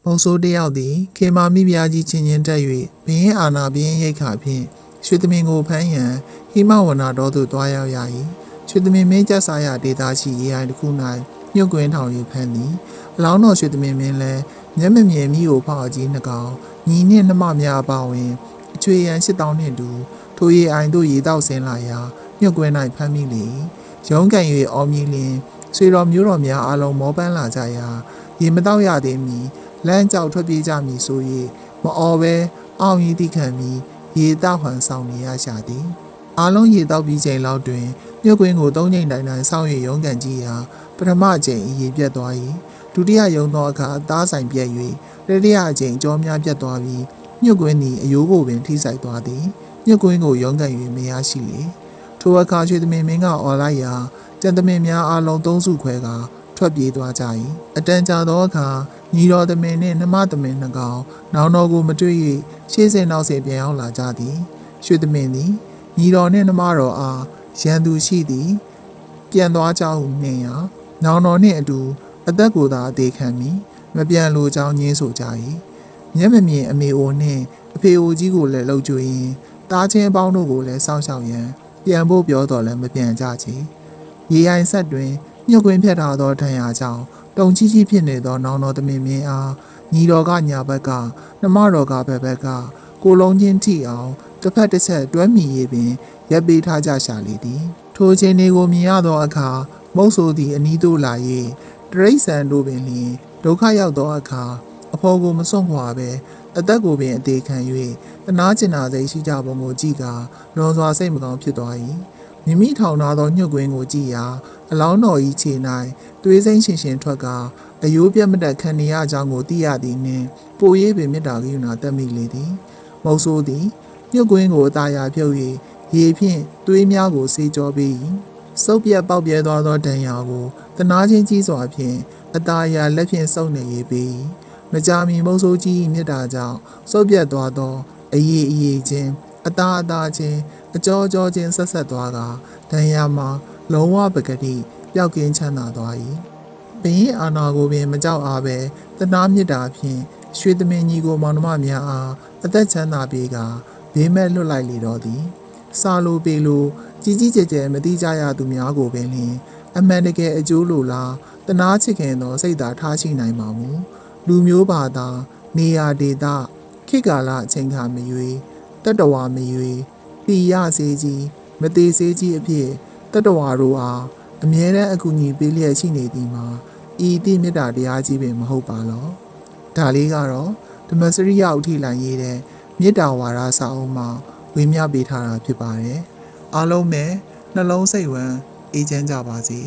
မုံဆိုးတယောက်သည်ခေမာမိဖုရားကြီးချင်းချင်းတက်၍ဘင်းအာနာဘင်းရိတ်ခါဖြင့်ရွှေသမင်ကိုဖမ်းရန်ဟိမဝနာတော်သို့တွားရောက်ရ၏ရွှေသမင်မင်းကျဆာရဒေသရှိရေအိုင်တစ်ခု၌ညှုတ်ကွင်းထောင်၍ဖမ်းသည်အလောင်းတော်ရွှေသမင်မင်းလည်းမျက်မမြင်မိကိုဖောက်အကြီးနှကောင်ညီနှင့်နှမများအပါဝင်အချွေရန်8000နှင့်တူထိုရေအိုင်သို့ရေတောက်ဆင်းလာရာညှုတ်ကွင်း၌ဖမ်းမိလေရုံးကန်၍အော်မြည်လျင်ဆွေတော်မျိုးတော်များအလုံးမောပန်းလာကြရာရေမတောက်ရသေးမီလမ်းကြောက်ထွက်ပြေးကြမည်ဆို၍မအော်ပဲအောင်ရည်တိခံပြီးရေတောက်ဟန်ဆောင်နေရရှာသည်အားလုံးရေတောက်ပြီးချိန်လောက်တွင်မြုပ်ကွင်းကို၃ချိန်တိုင်တိုင်ဆောင်း၍ရုံးကန်ကြည့်ရာပထမအချိန်ရေပြတ်သွား၏ဒုတိယရုံသောအခါအသားဆိုင်ပြတ်၍တတိယအချိန်ကြောများပြတ်သွားပြီးမြုပ်ကွင်းသည်အယိုးကိုပင်ထိဆိုင်သွားသည်မြုပ်ကွင်းကိုရုံးကန်၍မရရှိလေထိုအခါရွှေသမင်မင်းကအော်လိုက်ရာကျန်သမင်များအားလုံး၃စုခွဲကထွက်ပြေးသွားကြ၏အတန်ကြာသောအခါညီတော်သမင်နှင့်နှမသမင်နှစ်ကောင်နောင်တော်ကိုမတွေ့၍ရှေ့စဉ်နောက်စဉ်ပြန်ရောက်လာကြသည်ရွှေသမင်သည်ညီတော်နှင့်နှမတော်အားရန်သူရှိသည်ပြန်သွားကြဟုနှင့်ရာနောင်တော်နှင့်အတူအသက်ကိုသာအသေးခံပြီးမပြန်လိုကြောင်းညင်းဆိုကြ၏မျက်မမြင်အမေအိုနှင့်အဖေအိုကြီးကိုလည်းလှုပ်ကြွေးရင်တားချင်းအပေါင်းတို့ကိုလည်းစောင့်ရှောက်ရန်ပြန်ဖို့ပြောတော်လည်းမပြန်ကြချေရေအိုင်ဆက်တွင်ညှုတ်ကွင်းဖြတ်ထားသောထံရာကြောင့်တုံကြီးကြီးဖြစ်နေသောနောင်တော်သမင်မင်းအားညီတော်ကညာဘက်ကနှမတော်ကဘက်ကကိုလုံးချင်းထိအောင်တစ်ဖက်တစ်ဆက်တွဲမိရေးပင်ရပ်ပေးထားကြရှာလေသည်ထိုချိန်တွေကိုမြင်ရသောအခါမုတ်ဆိုသည်အနီးသို့လာ၍တရိษံတို့ပင်လျင်ဒုက္ခရောက်သောအခါအဖော်ကိုမစွန့်ခွာပဲအသက်ကိုပင်အသေးခံ၍တနာကျင်နာစိတ်ရှိကြပုံကိုကြည့်ကာလွန်စွာစိတ်မကောင်းဖြစ်သွား၏မိမိထောင်ထားသောညှုတ်ကွင်းကိုကြည့်ရာအလောင်းတော်၏ခြေ၌သွေးစိမ့်ရှင်ရှင်ထွက်ကာအယိုးပြတ်မတက်ခံနေရကြောင်းကိုသိရသည်နှင့်ပို၍ပင်မေတ္တာကရုဏာတက်မိလေသည်မုတ်ဆိုးသည်ညှုတ်ကွင်းကိုအသာယာဖြုတ်၍ရေဖြင့်သွေးများကိုဆေးကြောပေး၏စုပ်ပြတ်ပေါက်ပြဲသွားသောတန်ရာကိုတနာချင်းကြီးစွာဖြင့်အသာယာလက်ဖြင့်စုပ်နေရေးပေး၏မကြာမီမုတ်ဆိုးကြီး၏မေတ္တာကြောင့်စုပ်ပြတ်သွားသောအရေးချင်းအသားချင်းအကြောချင်းဆက်ဆက်သွားကာတန်ရာမှာလုံးဝပကတိပျောက်ကင်းချမ်းသာသွား၏ဘင်းအာနာကိုပင်မကြောက်အားပဲတနာမေတ္တာဖြင့်ရွှေသမင်ကြီးကိုမောင်နှမများအားအသက်ချမ်းသာပေးကာဘေးမဲ့လွတ်လိုက်လေတော့သည်စာလိုပေလိုကြီးကျယ်မတိကြရသူများကိုပင်လျှင်အမှန်တကယ်အကျိုးလိုလားတနာချစ်ခင်သောစိတ်သာထားရှိနိုင်ပါမူလူမျိုးဘာသာနေရာဒေသခေတ်ကာလအချိန်ခါမရွေတတ္တဝါမရွေပိယစေကြီးမသေးစေကြီးအဖြစ်တတ္တဝါတို့အားအမြဲတမ်းအကူအညီပေးလျက်ရှိနေသည်မှာဤသည့်မေတ္တာတရားကြီးပင်မဟုတ်ပါလောဒါလေးကတော့ဓမ္မစရိယဥထိလိုင်းရေးတဲ့မေတ္တာဝါဒစာအုပ်မှာဝေမျှပေးထားတာဖြစ်ပါတယ်အားလုံးပဲနှလုံးစိတ်ဝမ်းအေးချမ်းကြပါစေ